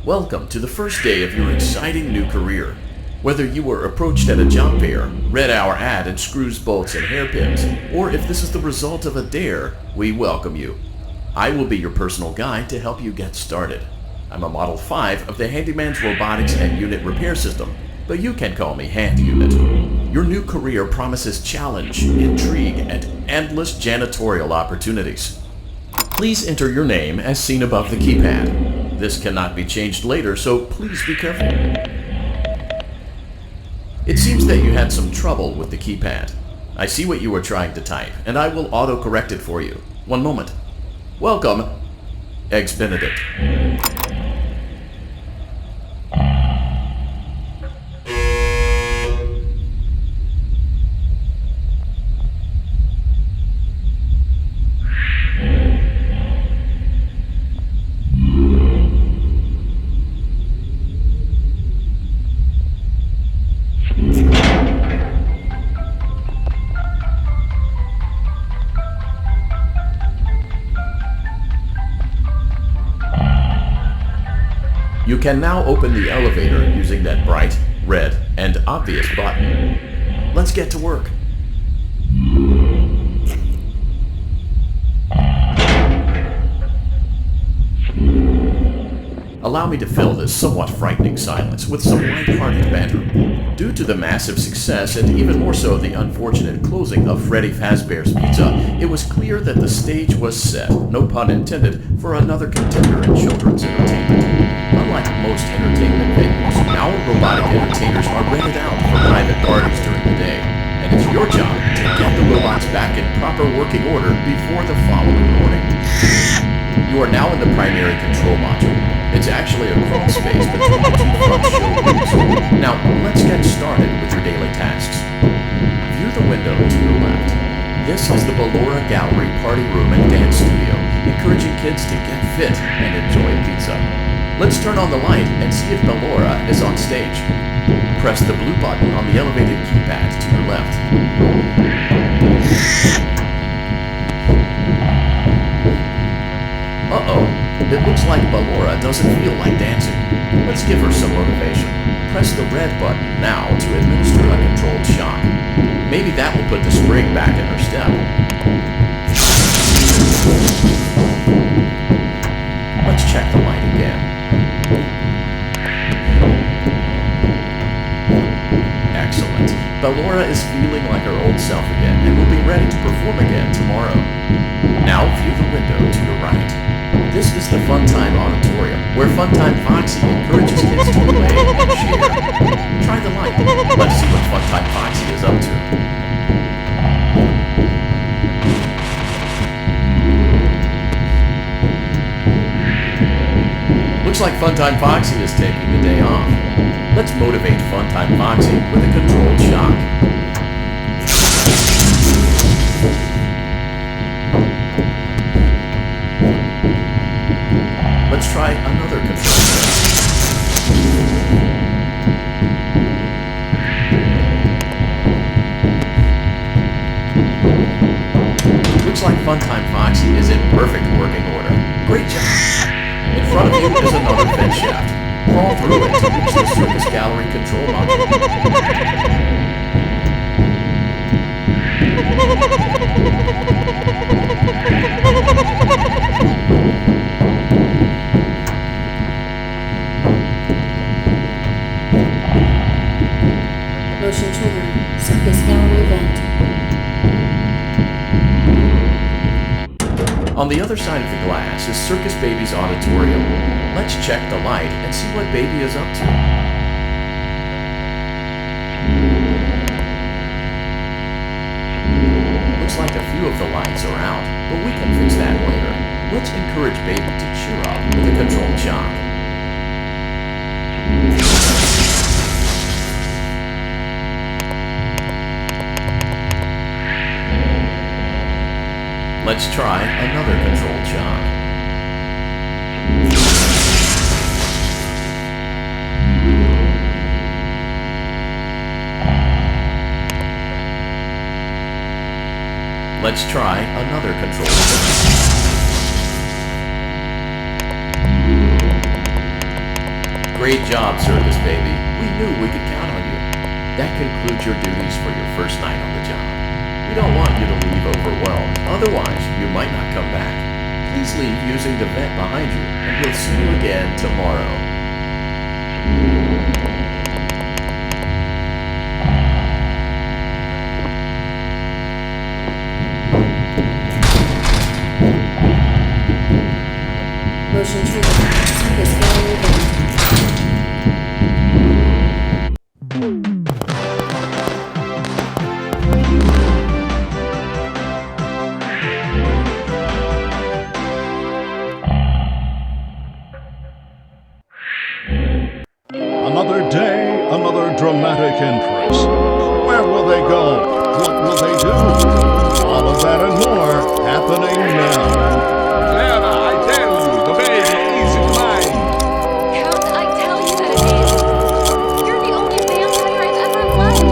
Welcome to the first day of your exciting new career. Whether you were approached at a job fair, read our ad and screws, bolts, and hairpins, or if this is the result of a dare, we welcome you. I will be your personal guide to help you get started. I'm a Model 5 of the Handyman's Robotics and Unit Repair System, but you can call me Hand Unit. Your new career promises challenge, intrigue, and endless janitorial opportunities. Please enter your name as seen above the keypad. This cannot be changed later, so please be careful. It seems that you had some trouble with the keypad. I see what you were trying to type, and I will auto-correct it for you. One moment. Welcome, Eggs Benedict. You can now open the elevator using that bright, red, and obvious button. Let's get to work. Allow me to fill this somewhat frightening silence with some light-hearted banter. Due to the massive success, and even more so the unfortunate closing of Freddy Fazbear's Pizza, it was clear that the stage was set, no pun intended, for another contender in children's entertainment. Unlike most entertainment venues, our robotic entertainers are rented out for private parties during the day, and it's your job to get the robots back in proper working order before the following morning. You are now in the primary control module. It's actually a crawl space between the two front showrooms. Now, let's get started with your daily tasks. View the window to your left. This is the Ballora Gallery Party Room and Dance Studio, encouraging kids to get fit and enjoy pizza. Let's turn on the light and see if Ballora is on stage. Press the blue button on the elevated keypad to your left. Uh-oh, it looks like Ballora doesn't feel like dancing. Let's give her some motivation. Press the red button now to administer a controlled shock. Maybe that will put the spring back in her step. Let's check the light again. Excellent. Ballora is feeling like her old self again and will be ready to perform again tomorrow. Now view the window to your right. This is the Funtime Auditorium, where Funtime Foxy encourages kids to play and share. Try the light. Let's see what Funtime Foxy is up to. Looks like Funtime Foxy is taking the day off. Let's motivate Funtime Foxy with a controlled shock. Let's try another control shock. Looks like Funtime Foxy is in perfect working order. Great job! In front of you is another vent shaft. Crawl through it to reach the Circus Gallery control module. Motion trigger. Circus Gallery vent. On the other side of the glass is Circus Baby's auditorium. Let's check the light and see what Baby is up to. Looks like a few of the lights are out, but we can fix that later. Let's encourage Baby to cheer up with a controlled shock. Let's try another controlled shock. Let's try another controlled shock. Great job, Circus Baby. We knew we could count on you. That concludes your duties for your first night on the job. We don't want you to leave overwhelmed, otherwise you might not come back. Please leave using the vent behind you, and we'll see you again tomorrow. Motion trigger. Circus gallery vent. Another day, another dramatic entrance. Where will they go? What will they do? All of that and more happening now. Clara, I tell you, the baby isn't mine. Count, I tell you that it is. You're the only vampire I've ever loved.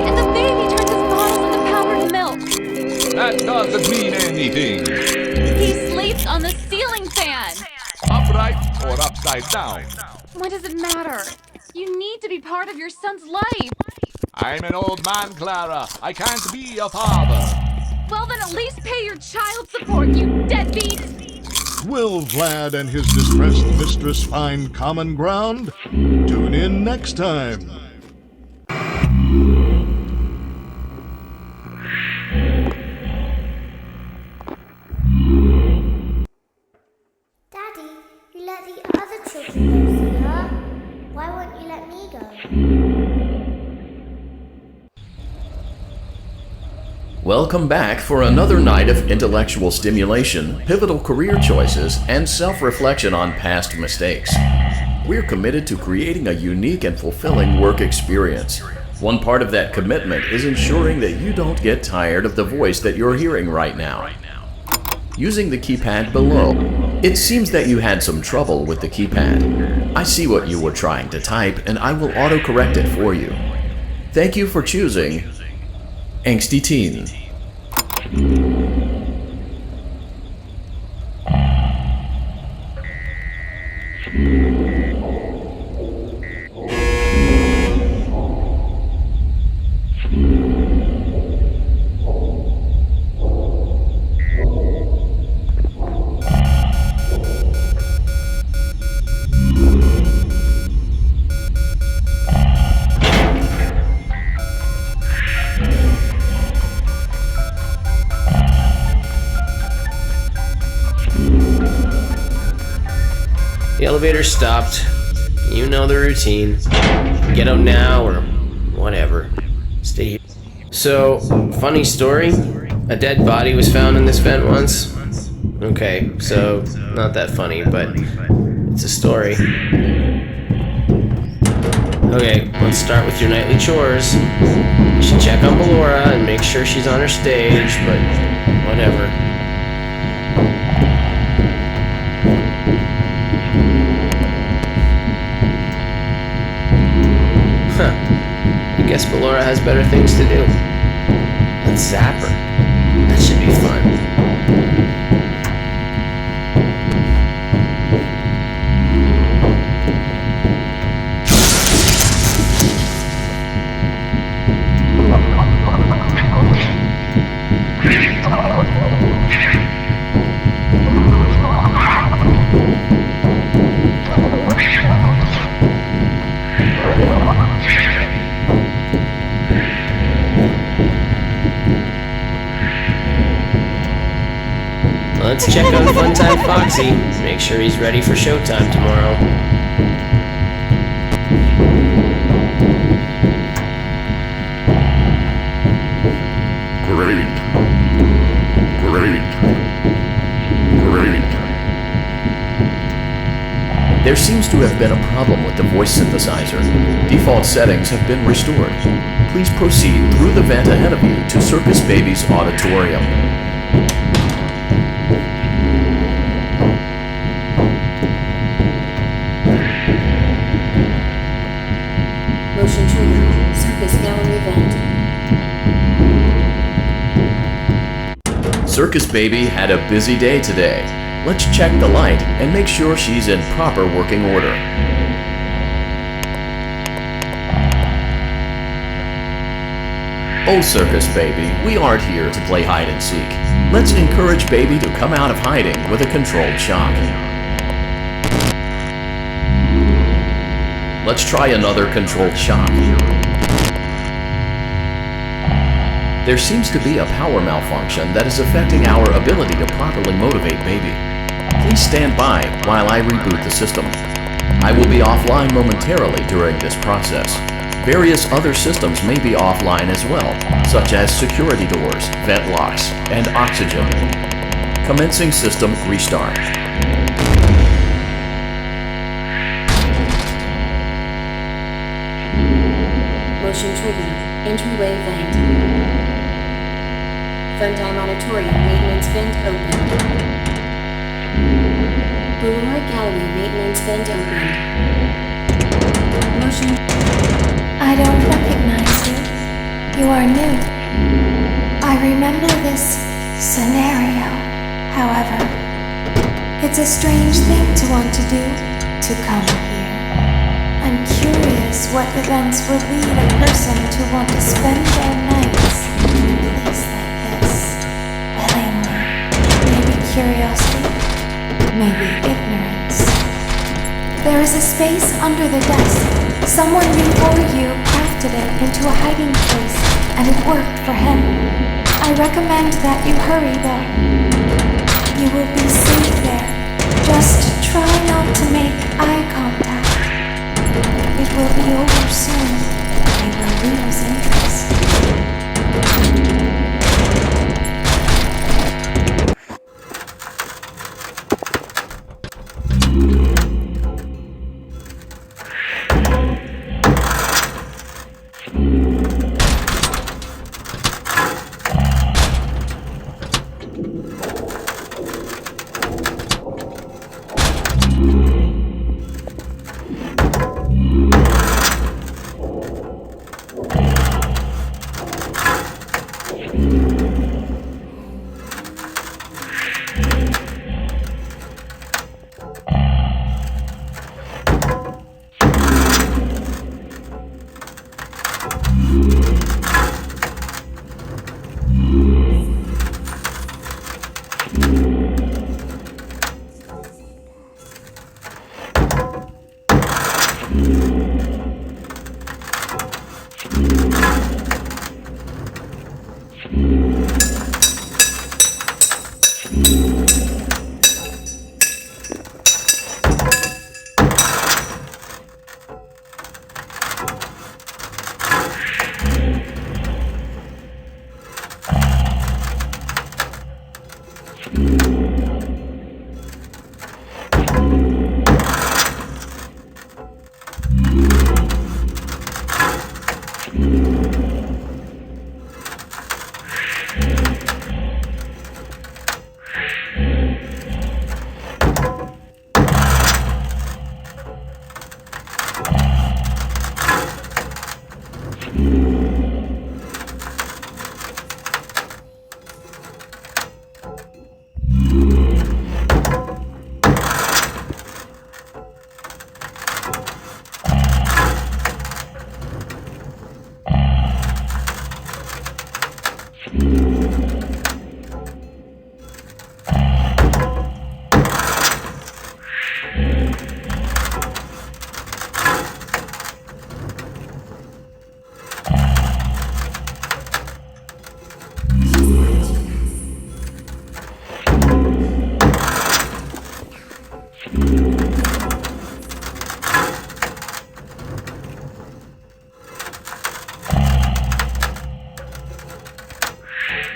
And the baby turns his bottles into powdered milk. That doesn't mean anything. He sleeps on the ceiling fan. Upright or upside down. What does it matter? You need to be part of your son's life. I'm an old man, Clara. I can't be a father. Well, then at least pay your child support, you deadbeat. Will Vlad and his distressed mistress find common ground? Tune in next time. Daddy, you let the other children go see her. Why won't you let me go? Welcome back for another night of intellectual stimulation, pivotal career choices, and self-reflection on past mistakes. We're committed to creating a unique and fulfilling work experience. One part of that commitment is ensuring that you don't get tired of the voice that you're hearing right now. Using the keypad below, it seems that you had some trouble with the keypad. I see what you were trying to type, and I will autocorrect it for you. Thank you for choosing Angsty Teen. The elevator stopped. You know the routine. Get out now or whatever. Stay here. So, funny story. A dead body was found in this vent once. Okay, so not that funny, but it's a story. Okay, let's start with your nightly chores. You should check on Melora and make sure she's on her stage, but whatever. I guess Melora has better things to do. Let's zap her. That should be fun. Let's check on Funtime Foxy. Make sure he's ready for showtime tomorrow. Great. There seems to have been a problem with the voice synthesizer. Default settings have been restored. Please proceed through the vent ahead of you to Circus Baby's auditorium. Motion trigger. Circus gallery vent. Circus Baby had a busy day today. Let's check the light and make sure she's in proper working order. Oh, Circus Baby, we aren't here to play hide and seek. Let's encourage Baby to come out of hiding with a controlled shock. Let's try another controlled shock. There seems to be a power malfunction that is affecting our ability to properly motivate Baby. Please stand by while I reboot the system. I will be offline momentarily during this process. Various other systems may be offline as well, such as security doors, vent locks, and oxygen. Commencing system restart. Motion triggered. Entryway vent. Funtime auditorium maintenance vent open. Ballora gallery maintenance vent open. Motion. I don't recognize you. You are new. I remember this scenario, however. It's a strange thing to want to do, to come here. I'm curious what events will lead a person to want to spend their nights in a place like this, willingly. Maybe curiosity, maybe ignorance. There is a space under the desk. Someone before you crafted it into a hiding place, and it worked for him. I recommend that you hurry, though. You will be safe there. Just try not to make eye contact. It will be over soon. You will lose interest.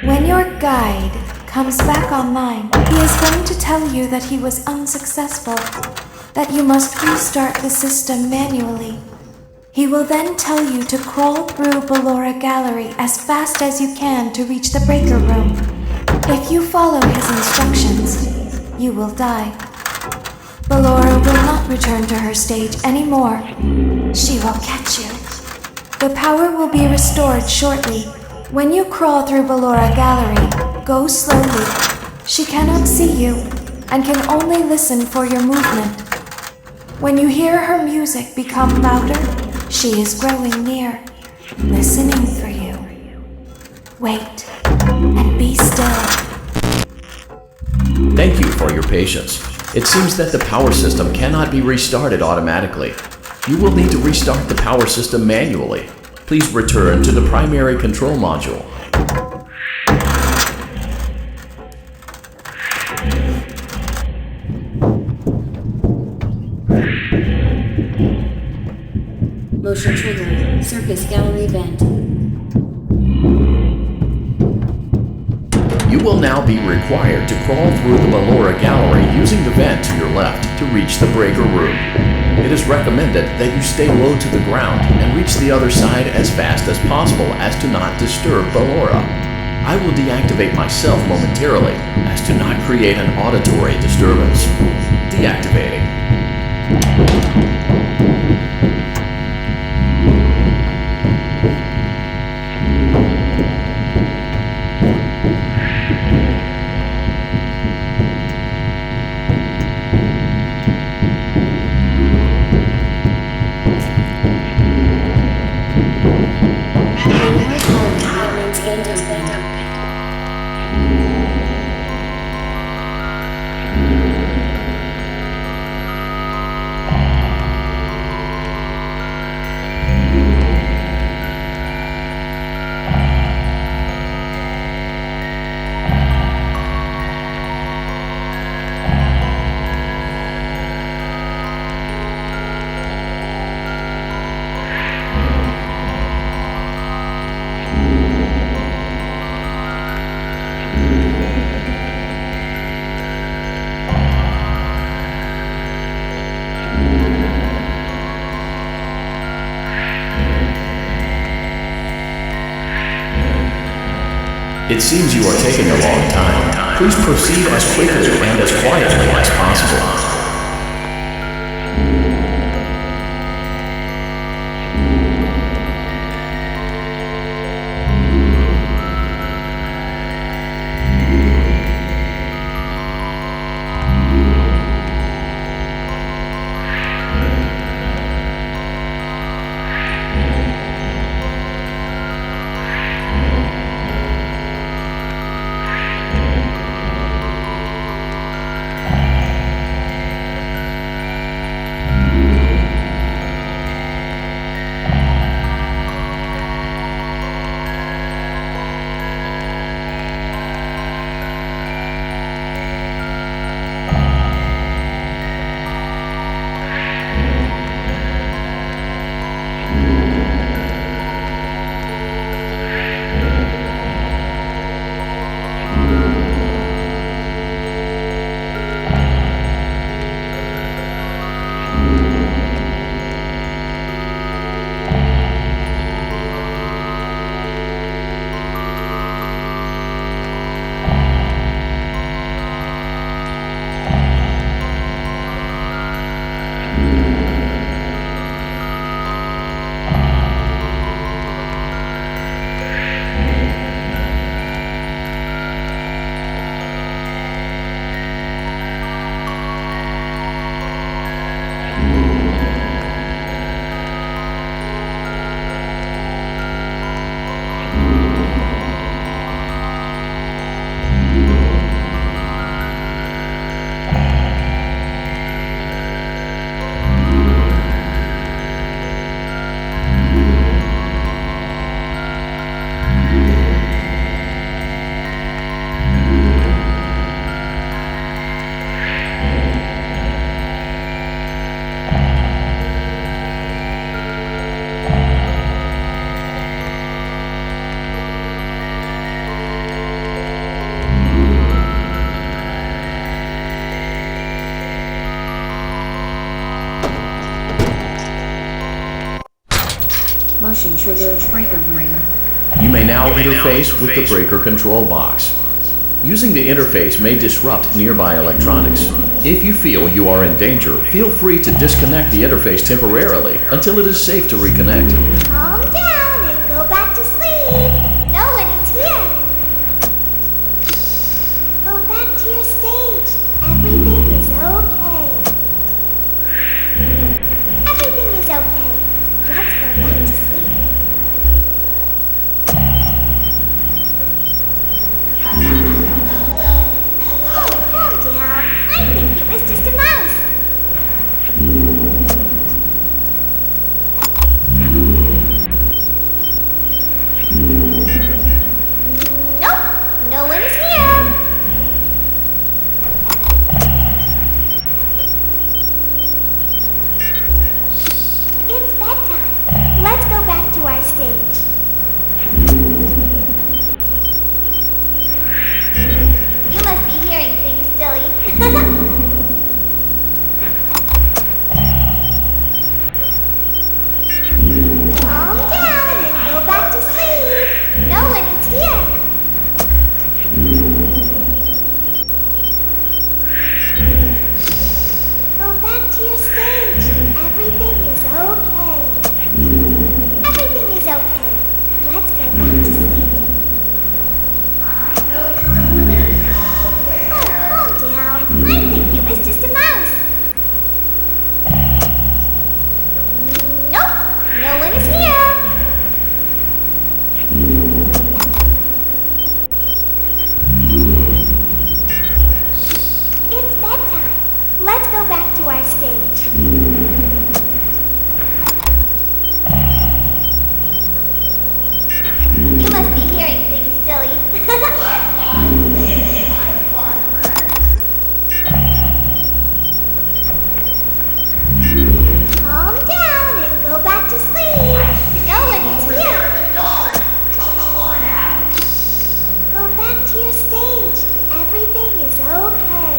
When your guide comes back online, he is going to tell you that he was unsuccessful, that you must restart the system manually. He will then tell you to crawl through Ballora Gallery as fast as you can to reach the breaker room. If you follow his instructions, you will die. Ballora will not return to her stage anymore. She will catch you. The power will be restored shortly. When you crawl through Ballora Gallery, go slowly. She cannot see you and can only listen for your movement. When you hear her music become louder, she is growing near, listening for you. Wait. And be still. Thank you for your patience. It seems that the power system cannot be restarted automatically. You will need to restart the power system manually. Please return to the primary control module. Motion trigger. Circus gallery vent. You will now be required to crawl through the Melora gallery using the vent to your left to reach the breaker room. It is recommended that you stay low to the ground and reach the other side as fast as possible as to not disturb Melora. I will deactivate myself momentarily as to not create an auditory disturbance. Deactivating. It seems you are taking a long time. Please proceed as quickly and as quietly as possible. Motion trigger breaker room. You may now interface with the breaker control box. Using the interface may disrupt nearby electronics. If you feel you are in danger, feel free to disconnect the interface temporarily until it is safe to reconnect. Calm down and go back to sleep. No one is here. Go back to your stage. Everything is okay. Everything is okay. Let's go back to sleep. let's go back to our stage. You must be hearing things, silly. Calm down and go back to sleep. No one is here. Go back to your stage. Everything is okay.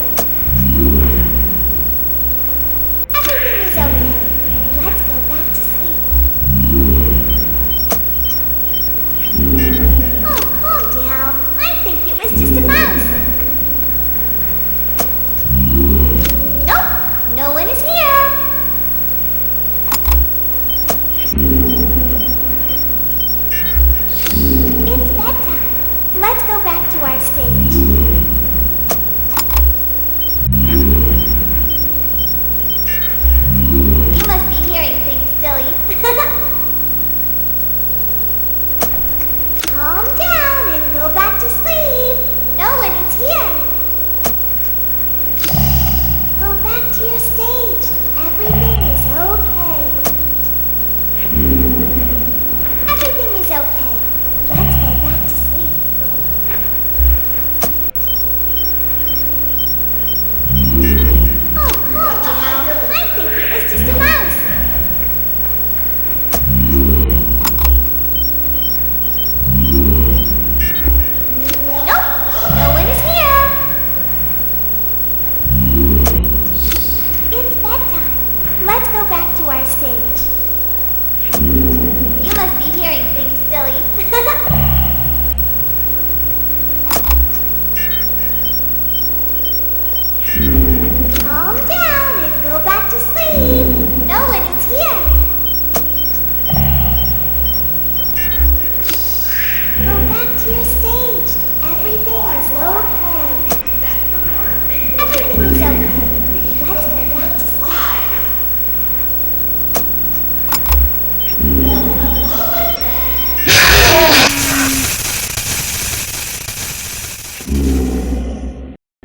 Everything is okay. Let's go back to sleep. Oh, calm down. I think it was just a mouse. Nope, no one is here. It's bedtime. Let's go back to our stage. You must be hearing things, silly. Calm down and go back to sleep. No one is here. Go back to your stage. Everything is okay. Everything is okay. Let's go back to sleep. Oh, calm down. I think it was just a mouse. Nope, no one is here. It's bedtime. Let's go back to our stage. You must be hearing things, silly.